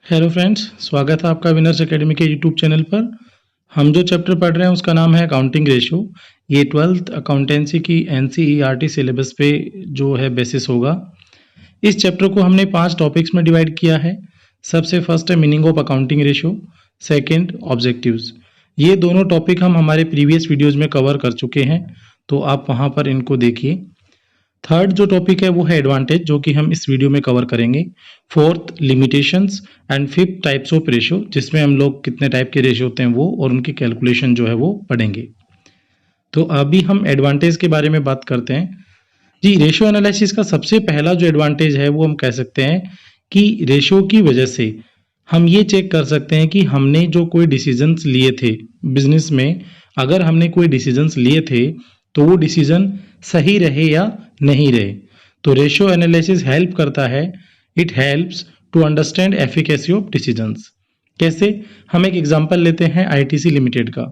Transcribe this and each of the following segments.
Hello friends, स्वागत है आपका विनर्स एकेडमी के यूट्यूब चैनल पर। हम जो चैप्टर पढ़ रहे हैं उसका नाम है अकाउंटिंग रेशियो। ये 12th अकाउंटेंसी की एनसीईआरटी सिलेबस पे जो है बेसिस होगा। इस चैप्टर को हमने 5 टॉपिक्स में डिवाइड किया है। सबसे फर्स्ट है meaning of accounting ratio, second objectives. ये दोनों टॉपिक हम हमारे प्रीवियस वीडियोज़ में कवर कर चुके हैं, तो आप वहाँ पर इनको देखिए। थर्ड जो टॉपिक है वो है एडवांटेज, जो कि हम इस वीडियो में कवर करेंगे। Fourth limitations and fifth types of ratio, जिसमें हम लोग कितने टाइप के रेशियो होते हैं वो और उनकी कैलकुलेशन जो है वो पढ़ेंगे। तो अभी हम एडवांटेज के बारे में बात करते हैं। जी, रेशियो एनालिसिस का सबसे पहला जो एडवांटेज है वो हम कह सकते हैं कि रेशियो की वजह से हम ये चेक कर सकते हैं कि हमने जो कोई डिसीजंस लिए थे बिजनेस में, अगर हमने कोई डिसीजंस लिए थे तो वो डिसीजन सही रहे या नहीं रहे। तो रेशियो एनालिसिस हेल्प करता है, it helps to understand efficacy of decisions. कैसे? हम एक एग्जांपल लेते हैं आईटीसी लिमिटेड का।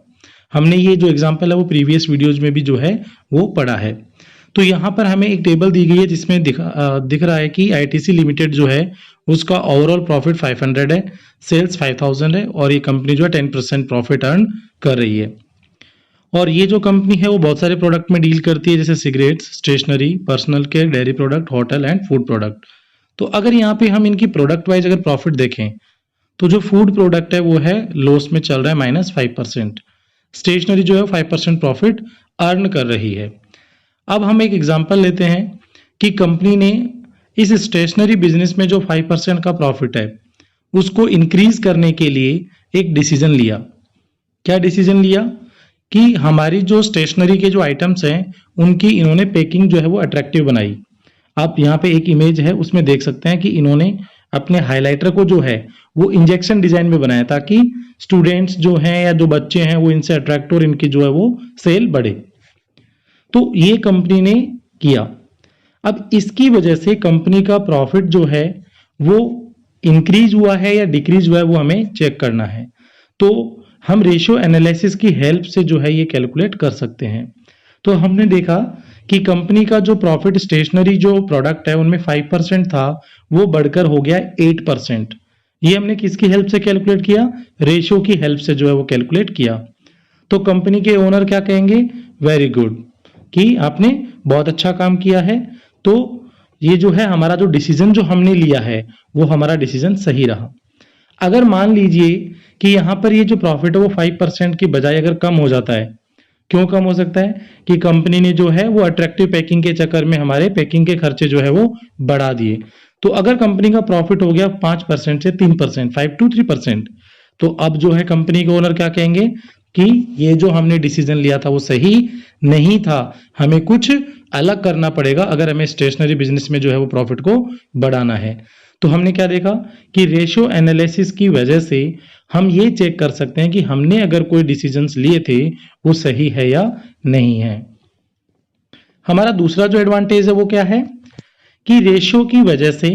हमने ये जो एग्जांपल है वो प्रीवियस वीडियोज में भी जो है वो पढ़ा है। तो यहाँ पर हमें एक टेबल दी गई है जिसमें दिख रहा है कि आईटीसी लिमिटेड जो है उसका ओवरऑल प्रॉफिट 500 है, सेल्स 5000 है और ये कंपनी जो है 10% प्रॉफिट अर्न कर रही है। और ये जो कंपनी है वो बहुत सारे प्रोडक्ट में डील करती है, जैसे cigarettes, stationery, personal care, dairy product, hotel and food product. तो अगर यहाँ पे हम इनकी प्रोडक्ट वाइज अगर प्रॉफिट देखें तो जो फूड प्रोडक्ट है वो है लॉस में चल रहा है -5%। स्टेशनरी जो है 5% प्रॉफिट अर्न कर रही है। अब हम एक एग्जांपल लेते हैं कि कंपनी ने इस स्टेशनरी बिजनेस में जो 5% का प्रॉफिट है उसको इंक्रीज करने के लिए एक डिसीजन लिया। क्या डिसीजन लिया? कि हमारी जो स्टेशनरी के जो आइटम्स हैं उनकी इन्होंने पैकिंग जो है वो अट्रैक्टिव बनाई। आप यहाँ पे एक इमेज है उसमें देख सकते हैं कि इन्होंने अपने हाइलाइटर को जो है वो इंजेक्शन डिजाइन में बनाया ताकि स्टूडेंट्स जो हैं या जो बच्चे हैं वो इनसे अट्रैक्ट और इनकी जो है वो सेल बढ़े। तो ये कंपनी ने किया। अब इसकी वजह से कंपनी का प्रॉफिट जो है वो इंक्रीज हुआ है या डिक्रीज हुआ है वो हमें चेक करना है। तो हम रेशियो एनालिसिस की हेल्प से जो है ये कैलकुलेट कर सकते हैं। तो हमने देखा कि कंपनी का जो प्रॉफिट स्टेशनरी जो प्रोडक्ट है उनमें 5% था, वो बढ़कर हो गया 8%। ये हमने किसकी हेल्प से कैलकुलेट किया? रेशियो की हेल्प से जो है वो कैलकुलेट किया। तो कंपनी के ओनर क्या कहेंगे? वेरी गुड, कि आपने बहुत अच्छा काम किया है। तो ये जो है हमारा जो डिसीजन जो हमने लिया है वो हमारा डिसीजन सही रहा। अगर मान लीजिए कि यहाँ पर ये जो प्रॉफिट है वो 5% की बजाय अगर कम हो जाता है, क्यों कम हो सकता है? कि कंपनी ने जो है वो अट्रैक्टिव पैकिंग के चक्कर में हमारे पैकिंग के खर्चे जो है वो बढ़ा दिए। तो अगर कंपनी का प्रॉफिट हो गया 5% से 3%, 5 to 3%, तो अब जो है कंपनी के ओनर क्या कहेंगे कि ये जो हमने डिसीजन लिया था वो सही नहीं था, हमें कुछ अलग करना पड़ेगा अगर हमें स्टेशनरी बिजनेस में जो है वो प्रॉफिट को बढ़ाना है। तो हमने क्या देखा कि रेशियो एनालिसिस की वजह से हम ये चेक कर सकते हैं कि हमने अगर कोई डिसीजंस लिए थे वो सही है या नहीं है। हमारा दूसरा जो एडवांटेज है वो क्या है कि रेशियो की वजह से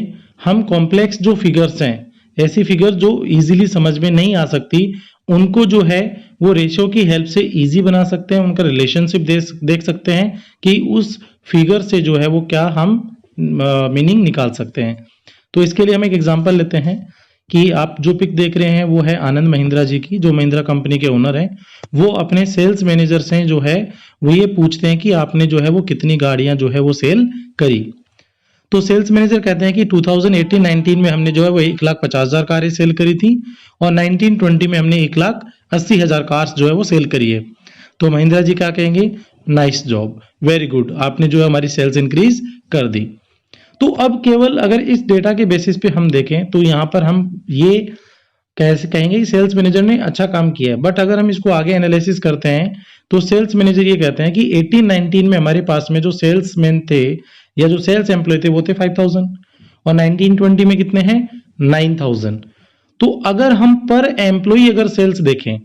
हम कॉम्प्लेक्स जो फिगर्स हैं, ऐसी फिगर जो इजीली समझ में नहीं आ सकती, उनको जो है वो रेशियो की हेल्प से इजी बना सकते हैं, उनका रिलेशनशिप देख सकते हैं कि उस फिगर से जो है वो क्या हम मीनिंग निकाल सकते हैं। तो इसके लिए हम एक एग्जांपल लेते हैं कि आप जो पिक देख रहे हैं वो है आनंद महिंद्रा जी की, जो महिंद्रा कंपनी के ओनर हैं। वो अपने सेल्स मैनेजर से जो है वो ये पूछते हैं कि आपने जो है वो कितनी गाड़ियां जो है वो सेल करी। तो सेल्स मैनेजर कहते हैं कि 2018-19 में हमने जो है वो 1,50,000 कारें सेल करी थी और 19-20 में हमने 1,80,000 कार्स जो है वो सेल करी है। तो महिंद्रा जी क्या कहेंगे? नाइस जॉब, वेरी गुड, आपने जो है हमारी सेल्स इंक्रीज कर दी। तो अब केवल अगर इस डेटा के बेसिस पे हम देखें तो यहाँ पर हम ये कैसे कहेंगे कि सेल्स मैनेजर ने अच्छा काम किया है। बट अगर हम इसको आगे एनालिसिस करते हैं तो सेल्स मैनेजर ये कहते हैं कि 18-19 में हमारे पास में जो सेल्समैन थे या जो सेल्स एम्प्लॉय थे वो थे 5000 और 19-20 में कितने हैं? 9000। तो अगर हम पर एम्प्लॉय अगर सेल्स देखें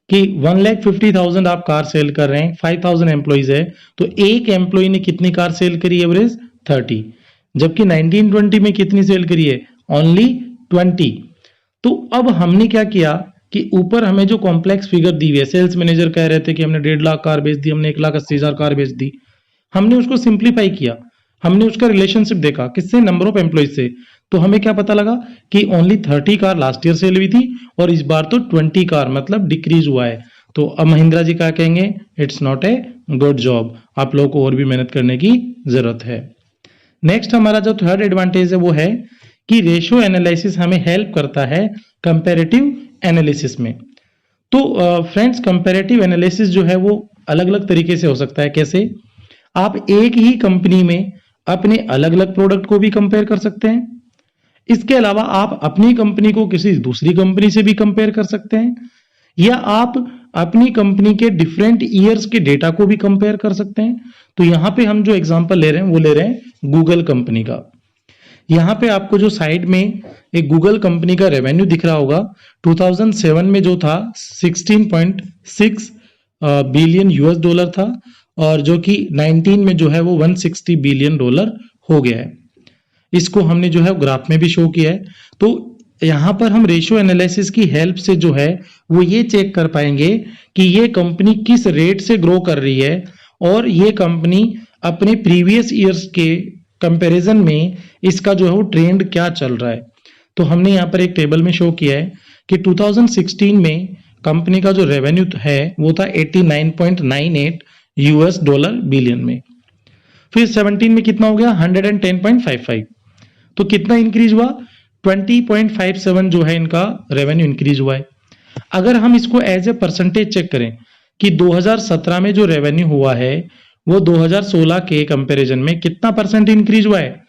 कि 1,50,000 आप कार सेल कर रहे हैं, 5000 एम्प्लॉइज है, तो एक एम्प्लॉय ने कितनी कार सेल करी? एवरेज 30। जबकि 19-20 में कितनी सेल करी है? ओनली 20। तो अब हमने क्या किया कि ऊपर हमें जो कॉम्प्लेक्स फिगर दी हुई है, सेल्स मैनेजर कह रहे थे कि हमने 1.5 लाख कार बेच दी, हमने 1,80,000 कार बेच दी, हमने उसको सिंप्लीफाई किया, हमने उसका रिलेशनशिप देखा किससे? नंबर ऑफ एम्प्लॉइज से। तो हमें क्या पता लगा कि only 30 car last year cell हुई थी और इस बार तो 20 कार मतलब डिक्रीज हुआ है। तो अब महिंद्रा जी क्या कहेंगे, it's not a good job, आप लोगों को और भी मेहनत करने की जरूरत है। नेक्स्ट हमारा जो थर्ड एडवांटेज है वो है कि रेशियो एनालिसिस हमें हेल्प करता है कंपैरेटिव एनालिसिस में। तो फ्रेंड्स, कंपैरेटिव एनालिसिस जो है वो अलग अलग तरीके से हो सकता है। कैसे? आप एक ही कंपनी में अपने अलग अलग प्रोडक्ट को भी कंपेयर कर सकते हैं। इसके अलावा आप अपनी कंपनी को किसी दूसरी कंपनी से भी कंपेयर कर सकते हैं, या आप अपनी कंपनी के डिफरेंट ईयर्स के डेटा को भी कंपेयर कर सकते हैं। तो यहां पे हम जो एग्जांपल ले रहे हैं वो ले रहे हैं गूगल कंपनी का। यहां पे आपको जो साइड में एक गूगल कंपनी का रेवेन्यू दिख रहा होगा, 2007 में जो था 16.6 बिलियन यूएस डॉलर था, और जो कि 19 में जो है वो 160 बिलियन डॉलर हो गया है। इसको हमने जो है ग्राफ में भी शो किया है। तो यहां पर हम रेशियो एनालिसिस की हेल्प से जो है वो ये चेक कर पाएंगे कि ये कंपनी किस रेट से ग्रो कर रही है, और ये कंपनी अपने प्रीवियस ईयर्स के कंपैरिजन में इसका जो है वो ट्रेंड क्या चल रहा है। तो हमने यहाँ पर एक टेबल में शो किया है कि 2016 में कंपनी का जो रेवेन्यू है वो था 89.98 यूएस डॉलर बिलियन में। फिर 17 में कितना हो गया, 110.55। तो कितना इंक्रीज हुआ, 20.57 जो है इनका रेवेन्यू इंक्रीज हुआ है। अगर हम इसको एज ए परसेंटेज चेक करें कि 2017 में जो रेवेन्यू हुआ है वो 2016 के कंपैरिजन में कितना परसेंट इंक्रीज हुआ है,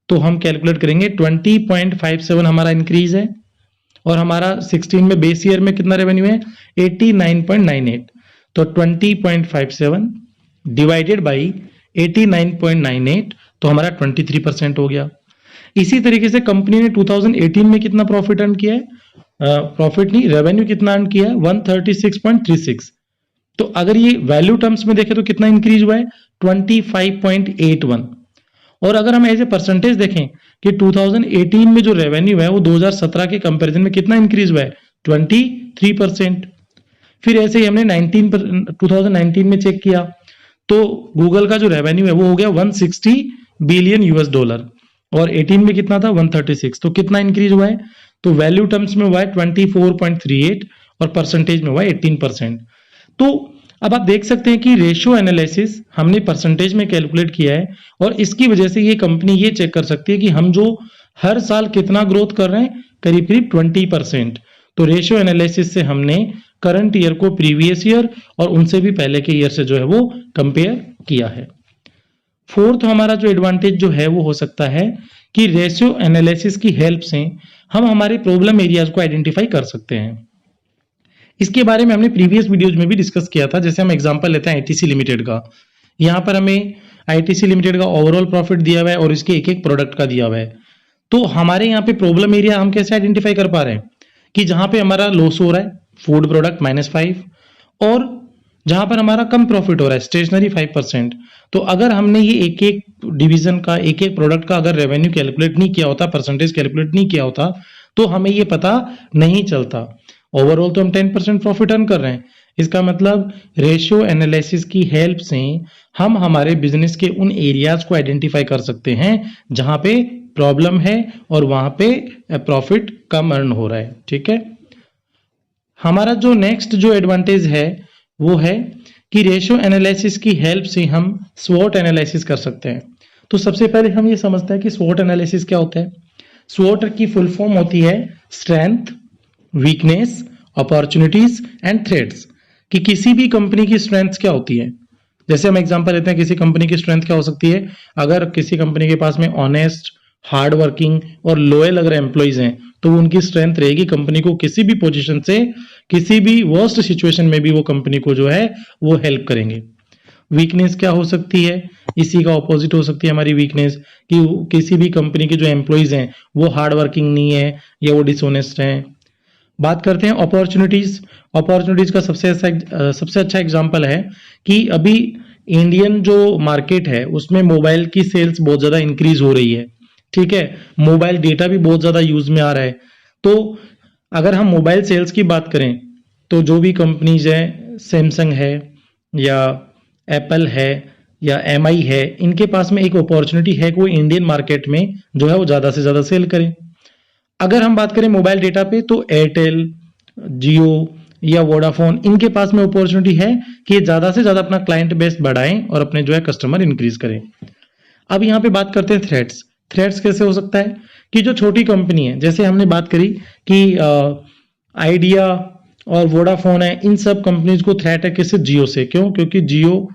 तो हम कैलकुलेट करेंगे 20.57 हमारा इंक्रीज है, और हमारा 16 में बेस ईयर में कितना रेवेन्यू है 89.98। तो 20.57 डिवाइडेड बाई 89.98 तो हमारा 23% हो गया। इसी तरीके से कंपनी ने 2018 में कितना प्रॉफिट अर्न किया है, प्रॉफिट नहीं, रेवेन्यू कितना अर्न किया है 136.36। तो अगर ये वैल्यू टर्म्स में देखें तो कितना इंक्रीज हुआ है 25.81। और अगर हम एज ए परसेंटेज देखें कि 2018 में जो रेवेन्यू है वो 2017 के कंपैरिजन में कितना इंक्रीज हुआ है 23%। फिर ऐसे ही हमने 2019 में चेक किया तो गूगल का जो रेवेन्यू है वो हो गया 160 बिलियन यूएस डॉलर, और 18 में कितना था 136। तो कितना इंक्रीज हुआ है, तो वैल्यू टर्म्स में हुआ है 24.38 और परसेंटेज में हुआ है 18%। तो अब आप देख सकते हैं कि रेशियो एनालिसिस हमने परसेंटेज में कैलकुलेट किया है, और इसकी वजह से ये कंपनी ये चेक कर सकती है कि हम जो हर साल कितना ग्रोथ कर रहे हैं, करीब करीब 20%। तो रेशियो एनालिसिस से हमने करंट ईयर को प्रीवियस ईयर और उनसे भी पहले के ईयर से जो है वो कंपेयर किया है। फोर्थ हमारा जो एडवांटेज जो है वो हो सकता है कि रेशियो एनालिसिस की हेल्प से हम हमारे प्रॉब्लम एरियाज को आइडेंटिफाई कर सकते हैं। इसके बारे में हमने प्रीवियस वीडियोज में भी डिस्कस किया था। जैसे हम एग्जांपल लेते हैं आईटीसी लिमिटेड का। यहाँ पर हमें आईटीसी लिमिटेड का ओवरऑल प्रॉफिट दिया हुआ है और इसके एक एक प्रोडक्ट का दिया हुआ है। तो हमारे यहाँ पे प्रॉब्लम एरिया हम कैसे आइडेंटिफाई कर पा रहे हैं कि जहां पे हमारा लॉस हो रहा है फूड प्रोडक्ट -5, और जहां पर हमारा कम प्रॉफिट हो रहा है स्टेशनरी 5%। तो अगर हमने ये एक एक डिवीजन का एक एक प्रोडक्ट का अगर रेवेन्यू कैलकुलेट नहीं किया होता, परसेंटेज कैलकुलेट नहीं किया होता, तो हमें ये पता नहीं चलता। ओवरऑल तो हम 10% प्रॉफिट अर्न कर रहे हैं। इसका मतलब रेशियो एनालिसिस की हेल्प से हम हमारे बिजनेस के उन एरियाज को आइडेंटिफाई कर सकते हैं जहां पे प्रॉब्लम है और वहां पे प्रॉफिट कम अर्न हो रहा है। ठीक है, हमारा जो नेक्स्ट जो एडवांटेज है वो है कि रेशियो एनालिसिस की हेल्प से हम स्वॉट एनालिसिस कर सकते हैं। तो सबसे पहले हम ये समझते हैं कि स्वॉट एनालिसिस क्या होता है। स्वॉट की फुल फॉर्म होती है strength, weakness, opportunities and threats, कि किसी भी कंपनी की स्ट्रेंथ क्या होती है। जैसे हम एग्जांपल लेते हैं, किसी कंपनी की स्ट्रेंथ क्या हो सकती है, अगर किसी कंपनी के पास में ऑनेस्ट, हार्ड वर्किंग और लोयल अगर एम्प्लॉइज हैं तो उनकी स्ट्रेंथ रहेगी कंपनी को किसी भी पोजीशन से, किसी भी वर्स्ट सिचुएशन में भी वो कंपनी को जो है वो हेल्प करेंगे। वीकनेस क्या हो सकती है, इसी का ऑपोजिट हो सकती है हमारी वीकनेस, कि किसी भी कंपनी के जो एम्प्लॉइज हैं वो हार्ड वर्किंग नहीं है या वो डिसऑनेस्ट हैं। बात करते हैं अपॉर्चुनिटीज। अपॉर्चुनिटीज का सबसे अच्छा एग्जांपल है कि अभी इंडियन जो मार्केट है उसमें मोबाइल की सेल्स बहुत ज्यादा इंक्रीज हो रही है। ठीक है, मोबाइल डेटा भी बहुत ज्यादा यूज में आ रहा है। तो अगर हम मोबाइल सेल्स की बात करें तो जो भी कंपनीज है, सैमसंग है या एप्पल है या एमआई है, इनके पास में एक अपॉर्चुनिटी है कि वो इंडियन मार्केट में जो है वो ज्यादा से ज्यादा सेल करें। अगर हम बात करें मोबाइल डेटा पे तो एयरटेल, जियो या वोडाफोन, इनके पास में अपॉर्चुनिटी है कि ये ज्यादा से ज्यादा अपना क्लाइंट बेस बढ़ाएं और अपने जो है कस्टमर इंक्रीज करें। अब यहाँ पे बात करते हैं थ्रेट्स। थ्रेट्स कैसे हो सकता है कि जो छोटी कंपनी है, जैसे हमने बात करी कि आइडिया और वोडाफोन है, इन सब कंपनीज को थ्रेट है किससे? जियो से। क्यों? क्योंकि जियो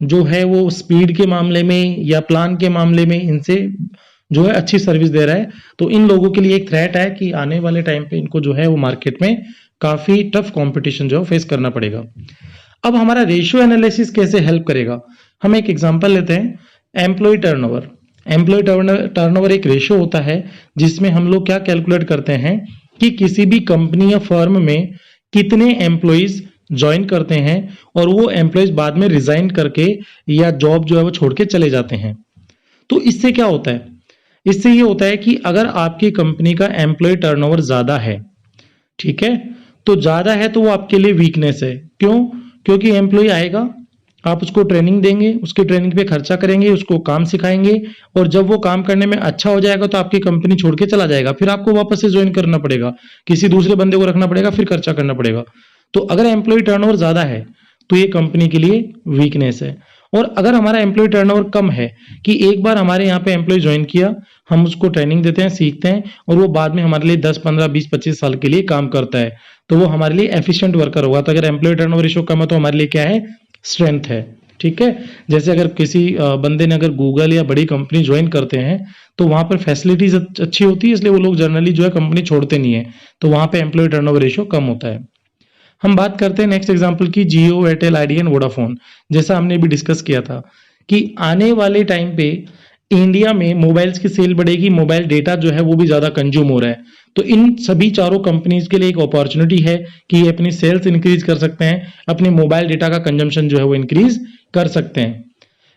जो है वो स्पीड के मामले में या प्लान के मामले में इनसे जो है अच्छी सर्विस दे रहा है। तो इन लोगों के लिए एक थ्रेट है कि आने वाले टाइम पे इनको जो है वो मार्केट में काफी टफ कंपटीशन जो है फेस करना पड़ेगा। अब हमारा रेशियो एनालिसिस कैसे हेल्प करेगा? हम एक एग्जांपल लेते हैं, एम्प्लॉय टर्नओवर। एम्प्लॉय टर्नओवर एक रेशियो होता है जिसमें हम लोग क्या कैलकुलेट करते हैं कि किसी भी कंपनी या फर्म में कितने एम्प्लॉइज ज्वाइन करते हैं और वो एम्प्लॉइज बाद में रिजाइन करके या जॉब जो है वो छोड़ के चले जाते हैं। तो इससे क्या होता है? इससे ये होता है कि अगर आपकी कंपनी का एम्प्लॉय टर्नओवर ज्यादा है, ठीक है, तो ज्यादा है तो वो आपके लिए वीकनेस है। क्यों? क्योंकि एम्प्लॉय आएगा, आप उसको ट्रेनिंग देंगे, उसकी ट्रेनिंग पे खर्चा करेंगे, उसको काम सिखाएंगे और जब वो काम करने में अच्छा हो जाएगा तो आपकी कंपनी छोड़ के चला जाएगा, फिर आपको वापस से ज्वाइन करना पड़ेगा, किसी दूसरे बंदे को रखना पड़ेगा, फिर खर्चा करना पड़ेगा। तो अगर एम्प्लॉय टर्नओवर ज्यादा है तो ये कंपनी के लिए वीकनेस है। और अगर हमारा एम्प्लॉय टर्नओवर कम है कि एक बार हमारे यहाँ पे एम्प्लॉय ज्वाइन किया, हम उसको ट्रेनिंग देते हैं, सीखते हैं और वो बाद में हमारे लिए 10, 15, 20, 25 साल के लिए काम करता है, तो वो हमारे लिए एफिशिएंट वर्कर होगा। तो अगर एम्प्लॉय टर्नओवर रेशियो कम है तो हमारे लिए क्या है? स्ट्रेंथ है। ठीक है, जैसे अगर किसी बंदे ने अगर गूगल या बड़ी कंपनी ज्वाइन करते हैं तो वहां पर फैसिलिटीज अच्छी होती है, इसलिए वो लोग जनरली जो है कंपनी छोड़ते नहीं है, तो वहां पे एम्प्लॉय टर्नओवर रेशियो कम होता है। हम बात करते हैं नेक्स्ट एग्जांपल की, जियो, एयरटेल, आइडिया एंड वोडाफोन। जैसा हमने भी डिस्कस किया था कि आने वाले टाइम पे इंडिया में मोबाइल्स की सेल बढ़ेगी, मोबाइल डेटा जो है वो भी ज्यादा कंज्यूम हो रहा है, तो इन सभी चारों कंपनीज के लिए एक अपॉर्चुनिटी है कि ये अपनी सेल्स इंक्रीज कर सकते हैं, अपने मोबाइल डेटा का कंजम्पशन जो है वो इंक्रीज कर सकते हैं।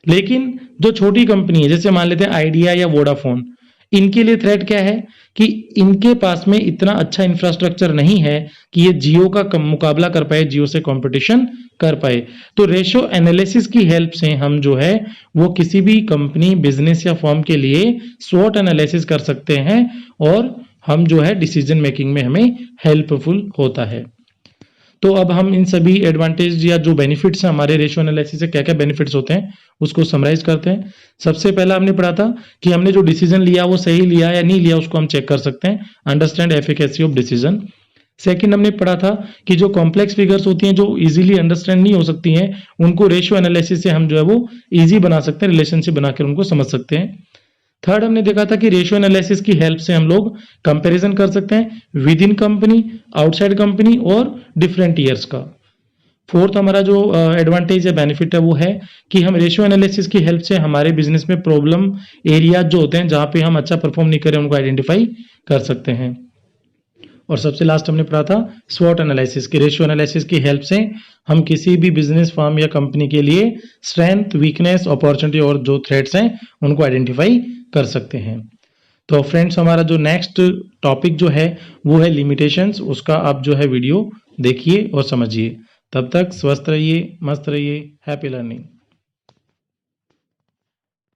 लेकिन जो छोटी कंपनी है, जैसे मान लेते हैं आइडिया या वोडाफोन, इनके लिए थ्रेट क्या है कि इनके पास में इतना अच्छा इंफ्रास्ट्रक्चर नहीं है कि ये जियो का मुकाबला कर पाए, जियो से कंपटीशन कर पाए। तो रेशियो एनालिसिस की हेल्प से हम जो है वो किसी भी कंपनी, बिजनेस या फर्म के लिए स्वॉट एनालिसिस कर सकते हैं और हम जो है डिसीजन मेकिंग में हमें हेल्पफुल होता है। तो अब हम इन सभी एडवांटेज या जो बेनिफिट्स हैं हमारे रेशियो एनालिसिस से, क्या क्या बेनिफिट्स होते हैं उसको समराइज करते हैं। सबसे पहला हमने पढ़ा था कि हमने जो डिसीजन लिया वो सही लिया या नहीं लिया, उसको हम चेक कर सकते हैं, understand efficacy of decision. Second हमने पढ़ा था कि जो कॉम्प्लेक्स फिगर्स होती हैं, जो इजीली अंडरस्टैंड नहीं हो सकती हैं, उनको रेशियो एनालिसिस से हम जो है वो इजी बना सकते हैं, रिलेशनशिप बनाकर उनको समझ सकते हैं। थर्ड हमने देखा था कि रेशियो एनालिसिस की हेल्प से हम लोग कंपैरिजन कर सकते हैं with in company, outside company और डिफरेंट ईयर्स का। फोर्थ हमारा जो एडवांटेज या बेनिफिट है वो है कि हम रेशियो एनालिसिस की हेल्प से हमारे बिजनेस में प्रॉब्लम एरिया जो होते हैं, जहां पे हम अच्छा परफॉर्म नहीं कर रहे, उनको आइडेंटिफाई कर सकते हैं। और सबसे लास्ट हमने पढ़ा था स्वॉट एनालिसिस की, रेशियो एनालिसिस की हेल्प से हम किसी भी बिजनेस फर्म या कंपनी के लिए स्ट्रेंथ, वीकनेस, अपॉर्चुनिटी और जो थ्रेट्स हैं उनको आइडेंटिफाई कर सकते हैं। तो फ्रेंड्स, हमारा जो नेक्स्ट टॉपिक जो है वो है लिमिटेशंस। उसका आप जो है वीडियो देखिए और समझिए। तब तक स्वस्थ रहिए, मस्त रहिए, हैप्पी लर्निंग।